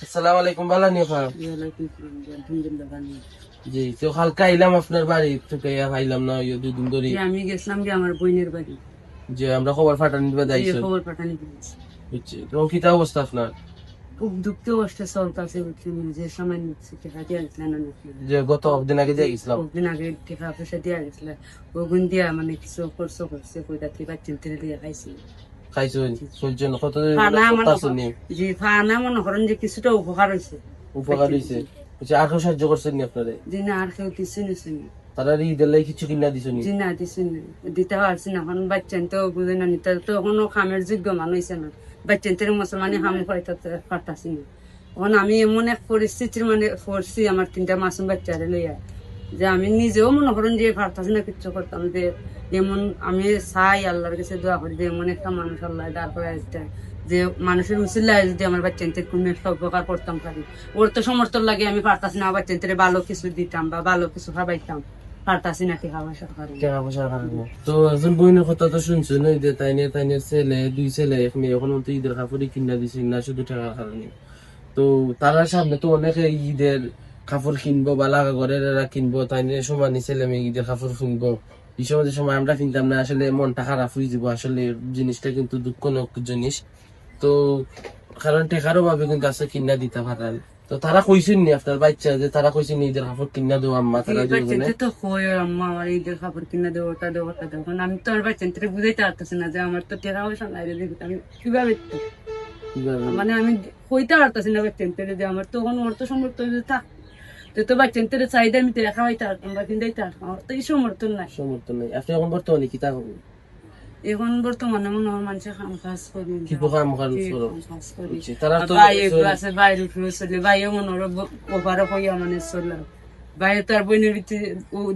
আসসালামু আলাইকুম, ভালো আছেন? জি, তো কালকে আইলাম আপনার বাড়ি থেকে, আইলাম না দুদিন ধরে। আমি গেছিলাম কি আমার বোনের বাড়ি, যে আমরা খবর ফাটানি দিবা যে যাইছো, খবর পাঠানি দিয়েছি। বুঝছি। তো কিতা অবস্থা আপনার? খুব দুঃখ কষ্ট চলতেছে, যে সময় নিচ্ছে টেকা দিয়ে গেছিলেন যে গত দিন আগে যাই গেছিলাম। দিন আগে টেকা পয়সা দিয়ে গেছিল, ওগুন দিয়া মানে কিছু খরচ করছে, কইটা থেকে চিন্তা দিয়ে খাইছি। খাইছো চলছে না কত যে ফানা মনে করেন যে কিছুটা উপকার হয়েছে। উপকার হয়েছে, আর কেউ সাহায্য করছেন নি আপনারে? যে না, আর কেউ কিছু নিছে না। তারা ঈদের লাই কিছু কিনা দিছো নি? জি না, দিছে না, দিতে পারছি না। এখন বাচ্চান তো বুঝে না, নিতে তো কোনো খামের যোগ্য মানুষ হয়েছে না। বাচ্চান থেকে মুসলমানি খামে পাইতে পারতাছি না। এখন আমি এমন এক পরিস্থিতির মানে পড়ছি, আমার 3টা মাসুম বাচ্চারে লইয়া, যে আমি নিজেও মনে করেন যে পারতাছি না কিছু করতাম। যে এমন আমি চাই আল্লাহর কাছে দোয়া করি যে এমন একটা মানুষ আল্লাহ দাঁড় করে আসতে, যে মানুষের উচিল্লায় যদি আমার বাচ্চাদের কোনো একটা উপকার করতাম পারি। ওর তো সমর্থন লাগে, আমি পারতাছি না বাচ্চাদের ভালো কিছু দিতাম বা ভালো কিছু খাবাইতাম, পারতাছি না টাকা পয়সা কারণে। টাকা পয়সার কারণে। তো একজন বোনের কথা তো শুনছো না, যে তাইনের ছেলে 2 ছেলে এক মেয়ে, এখন তো ঈদের কাপড়ই কিনা দিছে না শুধু টাকার কারণে। তো তারার সামনে তো অনেকে ঈদের কাপড় কিনবো বা লাগা ঘরের কিনবো, তাই নিয়ে সমানি ছেলে মেয়ে ঈদের কাপড় কিনবো। এই সমাজের সময় আমরা কিনতাম না, আসলে মনটা খারাপ হয়ে যাবো। আসলে জিনিসটা কিন্তু দুঃখজনক জিনিস। তো কারণ টেকার অভাবে কিন্তু আছে কিনা দিতে পারেন। তো তারা কইছেন নি আপনার বাচ্চা, যে তারা কইছেন নি ঈদের কাপড় কিনা দেবো আম্মা? তারা বাচ্চাদের তো হয় আম্মা আমার ঈদের কাপড় কিনা দেবো, ওটা দেবো, ওটা দেবো। কারণ আমি তো আমার বাচ্চাদের বুঝাইতে পারতেছি না যে আমার তো টাকা পয়সা নাই রে, দেখি আমি কিভাবে মানে আমি কইতে পারতেছি না বাচ্চাদের যে আমার তো কোনো অর্থ সমর্থ থাক, তো বাচ্চাদের চাহিদা আমি টাকা খাওয়াইতে পারতাম বা কিনতে পারতাম, আমার তো এই সমর্থন নাই। সমর্থন নেই। আপনি এখন বর্তমানে কি তা হবে? এখন বর্তমানে মনে হয় মানুষের কাম কাজ করি, কি প্রকার মুখান কাজ করি। তারা তো ভাই একটু আছে, বাইরে চলে, ভাইও মনে হয় ওভারও কইয়া মানে চলে। ভাই তার বোনের ভিতরে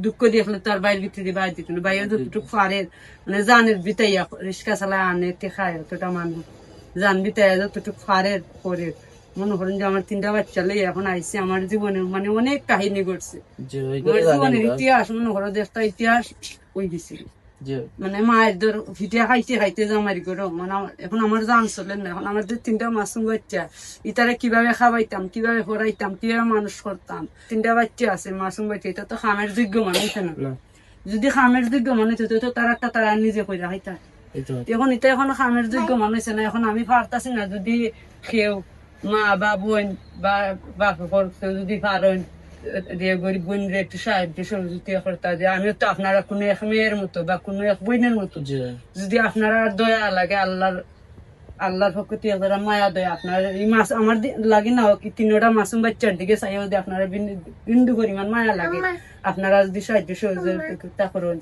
দুঃখ দেখলে তার বাইরের ভিতরে বাইরে দিত না, ভাইও যতটুকু পারে মানে জানের বিতাইয়া রিক্সা চালায় আনে টেকায়, অতটা মানুষ জান বিতাইয়া যতটুকু পারে করে। মনে করেন যে আমার 3টা বাচ্চা লই এখন আইসি, আমার জীবনে মানে অনেক কাহিনী ঘটছে। জীবনের ইতিহাস মনে করো যে একটা ইতিহাস ওই দিছিল। মানে মায়ের ধর ভিটে খাইতে খাইতে জামারি করো, মানে এখন আমার জান চলে না। এখন আমাদের 3টা মাসুম বাচ্চা, ইতারা কিভাবে খাওয়াইতাম, কিভাবে পড়াইতাম, কিভাবে মানুষ করতাম। 3টা বাচ্চা আছে মাসুম বাচ্চা, এটা তো খামের যোগ্য মানুষ না। যদি খামের যোগ্য মানুষ হতো তো তারা নিজে করে খাইতা। এখন এটা এখন খামের যোগ্য মানুষ না। এখন আমি পারতাছি না, যদি কেউ মা বা বোন বা কেউ যদি পারেন দিয়ে গরিব বোনদের একটু সাহায্য সহযোগিতা করতে, যে আমিও তো আপনারা কোনো এক মেয়ের মতো বা কোনো এক বোনের মতো, যদি আপনারা দয়া লাগে আল্লাহর পক্ষে আপনারা মায়া দয়া আপনার এই মাছ আমার লাগে না কি 3টা মাসুম বাচ্চার দিকে চাই, যদি আপনারা বিন্দু পরিমাণ মায়া লাগে, আপনারা যদি সাহায্য সহযোগিতা করুন,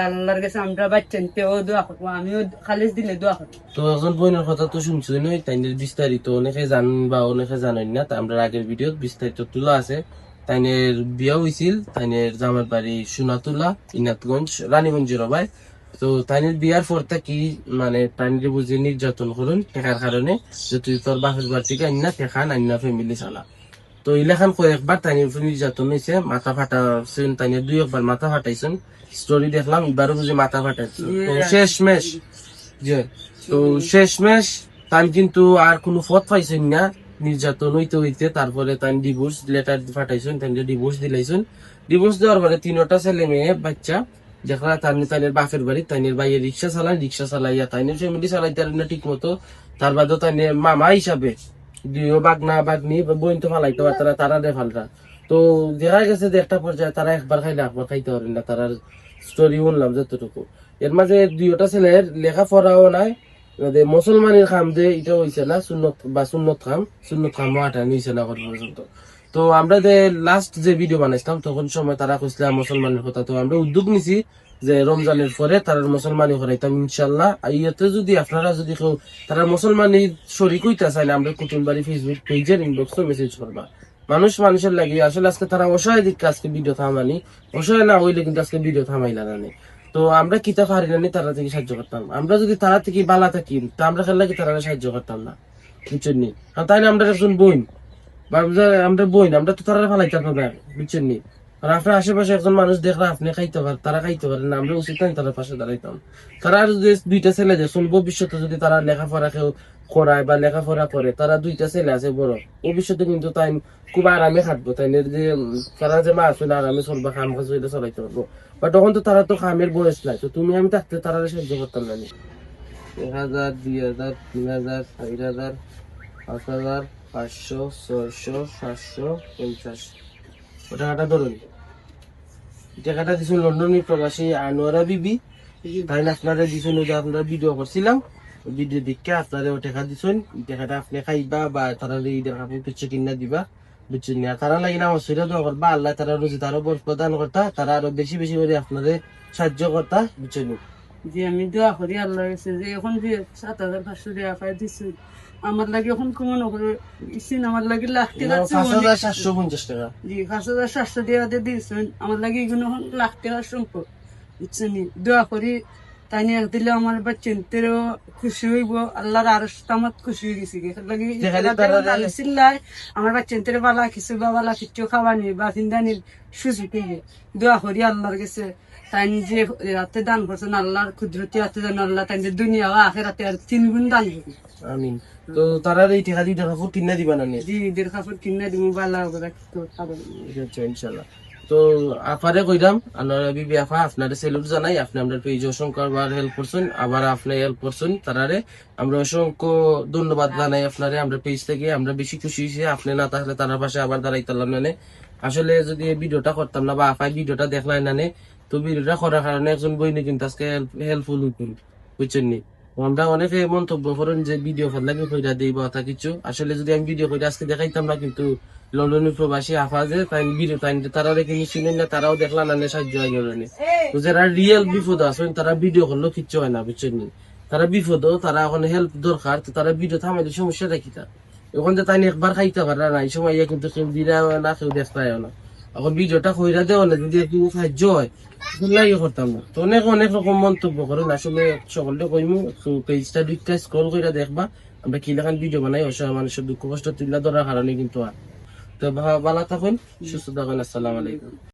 আল্লাহর কাছে আমরা বাচ্চাও দোয়া করবো, আমিও খালিজ দিলে দোয়া করবো। তো একজন বোনের কথা তো শুনছি নই, তাইনের বিস্তারিত অনেকে জানেন বা অনেকে জানেন না। তা আমরা আগের ভিডিও বিস্তারিত তোলা আছে। তাইনের বিয়া হয়েছিল, তাইনের জামার বাড়ি সোনাতুলা, ইনাতগঞ্জ, রানীগঞ্জের ভাই। তো তাইনের বিয়ার পর কি মানে তাইনের বুঝে নির্যাতন করুন টেকার কারণে, যে তুই তোর বাপের বাড়ি থেকে আইনা টেকা আইনা ফ্যামিলি চালা। তো ইলেখান কয়েকবার তাইনের উপর নির্যাতন হয়েছে, মাথা ফাটাছেন, তাইনের 2 একবার মাথা ফাটাইছেন। স্টোরি দেখলাম, এবারও বুঝে মাথা ফাটাইছেন। তো শেষমেশ তো শেষমেশ তাই কিন্তু আর কোনো পথ পাইছেন না, নির্যাতন হইতে হইতে তারপরে তাই ডিভোর্স লেটার পাঠাইছেন, তাই ডিভোর্স দিলাইছেন। ডিভোর্স দেওয়ার পরে 3টা ছেলে মেয়ে বাচ্চা দেখা তাইনের বাপের বাড়ি, তাইনের বাইরে রিক্সা চালাইয়া তাইনের ফ্যামিলি চালাইতে না ঠিক মতো। তার বাদেও তাইনের মামা হিসাবে 2 বাগনা বাগনি বোন তো ফালাইতে পারতারা, তারা দে ফালতা। তো দেখা গেছে যে একটা পর্যায়ে তারা একবার খাইলে একবার খাইতে পারেন না, তারা স্টোরি শুনলাম যতটুকু। এর মাঝে 2টা ছেলের লেখাপড়াও নাই, মুসলমানের খাম যে এটা হয়েছে না, সুন্নত খাম আটানি হয়েছে না এখন পর্যন্ত। তো আমরা যে লাস্ট যে ভিডিও বানাইছিলাম তখন সময় তারা কইছিলাম মুসলমানের কথা। তো আমরা উদ্যোগ নিছি যে রমজানের পরে তারা মুসলমানি করাইতাম ইনশাল্লাহ। ইয়েতে যদি আপনারা যদি কেউ তারা মুসলমানি শরীক হইতে চাইলে আমরা কুটুমবাড়ি ফেসবুক পেজের ইনবক্সে মেসেজ করবা। মানুষের লাগে আসলে আজকে তারা অসহায় দিকে আজকে ভিডিও থামানি, অসহায় না হইলে কিন্তু আজকে ভিডিও থামাইলা না। তো আমরা কিতা পারি না তারা থেকে সাহায্য করতাম। আমরা যদি তারা থেকে বালা থাকি তা আমরা খেলা কি তারা সাহায্য করতাম না, বুঝছেন নি? তাই না আমরা একজন বোন আমরা তো তারা ফালাইতাম না, বুঝছেন নি? আর আপনার আশেপাশে একজন মানুষ দেখলে আপনি খাইতে পারেন, তারা খাইতে পারেন না, আমরা উচিত নাই তারা পাশে দাঁড়াইতাম। তারা যদি 2টা ছেলে দেখুন ভবিষ্যতে যদি তারা লেখাপড়া কেউ করায় বা লেখাপড়া করে, তারা 2টা ছেলে আছে বড়, ভবিষ্যতে কিন্তু তাই খুব আরামে খাটবো, তাই যে তারা যে মা আসলে আরামে চলবা, খাম কাজ হইলে চলাইতে পারবো। বা তখন তো তারা তো খামের বয়স নাই, তো তুমি আমি থাকতে তারা সাহায্য করতাম না। 1000, 2000, 3000, 4000, 5000, 500, 600, 750 ও টাকাটা ধরুন। টাকাটা দিছিল লন্ডনের প্রবাসী আনোয়ারা বিবি, তাই না আপনারা দিছেন, ওই যে আপনারা ভিডিও করছিলাম, ভিডিও দেখে আপনারা ও টাকা দিছেন। এই টাকাটা আপনি খাইবা বা তারা ঈদের কাপড় কিছু কিনা দিবা, বুঝছেন না? তারা লাগি না আমার দোয়া করবা, আল্লাহ তারা রোজে তারও প্রদান করতা, তারা আরো বেশি বেশি করে আপনাদের সাহায্য করতা, বুঝছেন? যে আমি দোয়া করি আল্লাহর কাছে যে এখন যে 7,500 টাকা পাই দিছি, আমার লাগে এখন কোনো নকরে ইসিন, আমার লাগে লাখ টাকা 5750 টাকা। জি 5,700 টাকা দিয়ে দিয়েছেন, আমার লাগে এগুলো এখন লাখ টাকা সম্পদ, বুঝছেন? দোয়া করি তাই নিয়ে দিলে আমার বাচ্চাদেরও খুশি হইব, আল্লাহর আরো আমার খুশি হয়ে গেছি। চিল্লাই আমার বাচ্চাদের বালা কিছু বা বালা কিছু খাওয়ানি বা চিন্তানির সুযোগ হইবে, দোয়া করি আল্লাহর কাছে তাই যে রাতে দান করছেন, আল্লাহর কুদরতি হাতে যেন আল্লাহ তাই দুনিয়া আখেরাতে আর 3 গুণ দান করবে। আমিন। তো তারা এই টাকা 2টা কাপড় কিনা দিবা না? জি ঈদের কাপড় কিনে দিব, বালা ইনশাল্লাহ। তো আপারে কইরাম, আনোয়ারা বিবি আফা, আপনারা সেলুট জানাই, আপনি আমরা পেজ অসংখ্য বার হেল্প করছেন, আবার আপনি হেল্প করছেন তারারে, আমরা অসংখ্য ধন্যবাদ জানাই আপনারে। আমরা পেজ থেকে আমরা বেশি খুশি হয়েছি, আপনি না থাকলে তার পাশে আবার দাঁড়াইতাম না। আসলে যদি এই ভিডিওটা করতাম না বা আফাই ভিডিওটা দেখলাই না, তো ভিডিওটা করার কারণে একজন বইনে কিন্তু আজকে হেল্পফুল হইতেন, বুঝছেন নি? আমরা অনেকে মন্তব্য করেন যে ভিডিও ভাল লাগে কইরা দেই বা তা কিছু, আসলে যদি আমি ভিডিও করে আজকে দেখাইতাম না, কিন্তু লন্ডনের প্রবাসী আফা যে তাই ভিডিও তাই তারা রেখে নিছিলেন না, তারাও দেখলাম না সাহায্য হয়ে গেল। তো যারা রিয়েল বিপদ আছেন তারা ভিডিও করলেও কিচ্ছু হয় না, বুঝছেন নি? তারা বিপদ, তারা এখন হেল্প দরকার, তো তারা ভিডিও থামাইলে সমস্যা রাখি তা এখন যে তাই একবার খাইতে পারে না, এই সময় কিন্তু কেউ দিরাও না, কেউ দেখতেও না। এখন ভিডিওটা কইরা দেওয়া না, যদি একটু সাহায্য হয় লাগে করতাম না। তো অনেক অনেক রকম মন্তব্য করেন, আসলে সকলকে কইমু পেজটা 2টা স্ক্রল করে দেখবা, আমরা কি লেখান ভিডিও বানাই অসহায় মানুষের দুঃখ কষ্ট তুলে ধরার কারণে কিন্তু। তো ভালো থাকুন, সুস্থ থাকুন, আসসালামু আলাইকুম।